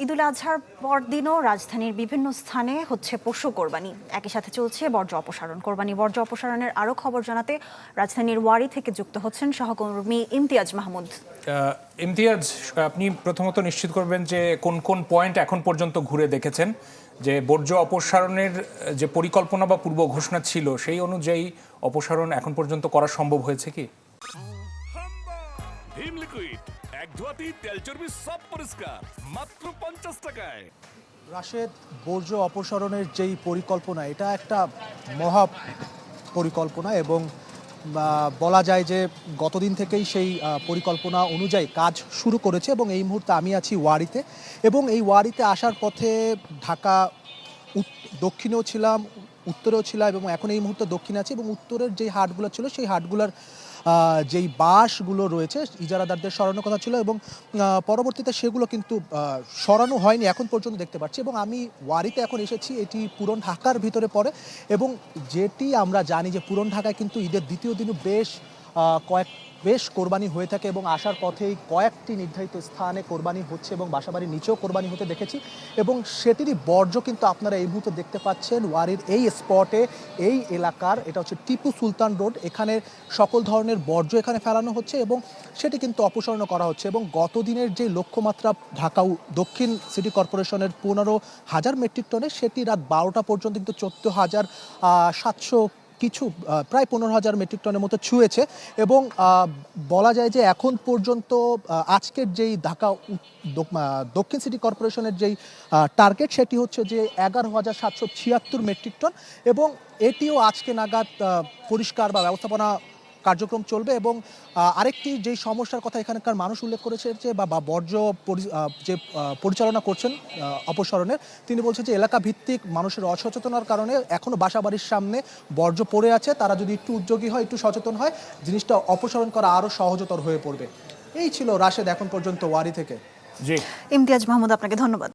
ঈদুল আজহার পরদিনও রাজধানীর বিভিন্ন স্থানে হচ্ছে পশু কোরবানি। একই সাথে চলছে বর্জ্য অপসারণ। কোরবানি বর্জ্য অপসারণের আরও খবর জানাতে রাজধানীর ওয়ারি থেকে যুক্ত হচ্ছেন সহকর্মী ইমতিয়াজ মাহমুদ। ইমতিয়াজ, আপনি প্রথমত নিশ্চিত করবেন যে কোন কোন পয়েন্ট এখন পর্যন্ত ঘুরে দেখেছেন, যে বর্জ্য অপসারণের যে পরিকল্পনা বা পূর্ব ঘোষণা ছিল সেই অনুযায়ী অপসারণ এখন পর্যন্ত করা সম্ভব হয়েছে কি? ভীম লিকুইড এক ধোয়াতেই তেল চর্বি সব পরিষ্কার মাত্র 50 টাকায়। রাশেদ, বর্জ্য অপসারণের যেই পরিকল্পনা, এটা একটা মহা পরিকল্পনা এবং বলা যায় যে গতদিন থেকেই সেই পরিকল্পনা অনুযায়ী কাজ শুরু করেছে এবং এই মুহূর্তে আমি আছি ওয়ারিতে এবং এই ওয়ারিতে আসার পথে ঢাকা দক্ষিণেও ছিলাম, উত্তরেও ছিলাম এবং এখন এই মুহূর্তে দক্ষিণে আছি এবং উত্তরের যেই হাটগুলো ছিল সেই হাটগুলোর যেই বাসগুলো রয়েছে ইজারাদারদের সরানোর কথা ছিল এবং পরবর্তীতে সেগুলো কিন্তু সরানো হয়নি এখন পর্যন্ত দেখতে পাচ্ছি। এবং আমি ওয়ারিতে এখন এসেছি, এটি পুরন ঢাকার ভিতরে পড়ে এবং যেটি আমরা জানি যে পুরন ঢাকায় কিন্তু ঈদের দ্বিতীয় দিনও বেশ কোরবানি হয়ে থাকে এবং আসার পথেই কয়েকটি নির্ধারিত স্থানে কোরবানি হচ্ছে এবং বাসাবাড়ির নিচেও কোরবানি হতে দেখেছি এবং সেটিরই বর্জ্য কিন্তু আপনারা এই মুহূর্তে দেখতে পাচ্ছেন ওয়ারির এই স্পটে, এই এলাকার। এটা হচ্ছে টিপু সুলতান রোড। এখানে সকল ধরনের বর্জ্য এখানে ফেলানো হচ্ছে এবং সেটি কিন্তু অপসারণ করা হচ্ছে এবং গতদিনের যে লক্ষ্যমাত্রা ঢাকা দক্ষিণ সিটি কর্পোরেশনের 15,000 মেট্রিক টনে, সেটি রাত 12টা পর্যন্ত কিন্তু 14,700 কিছু প্রায় 15,000 মেট্রিক টনের মতো ছুঁয়েছে এবং বলা যায় যে এখন পর্যন্ত আজকের যেই ঢাকা দক্ষিণ সিটি কর্পোরেশনের যেই টার্গেট সেটি হচ্ছে যে 11,776 মেট্রিক টন এবং এটিও আজকে নাগাদ পরিষ্কার বা ব্যবস্থাপনা কার্যক্রম চলবে। এবং আরেকটি যেই সমস্যার কথা এখানকার মানুষ উল্লেখ করেছে যে বা বর্জ্য যে পরিচালনা করছেন অপসারণের, তিনি বলছেন যে এলাকা ভিত্তিক মানুষের অসচেতনার কারণে এখনও বাসাবাড়ির সামনে বর্জ্য পড়ে আছে। তারা যদি একটু উদ্যোগী হয়, একটু সচেতন হয়, জিনিসটা অপসারণ করা আরও সহজতর হয়ে পড়বে। এই ছিল রাশেদ এখন পর্যন্ত ওয়ারি থেকে। জি, ইমতিয়াজ মাহমুদ, আপনাকে ধন্যবাদ।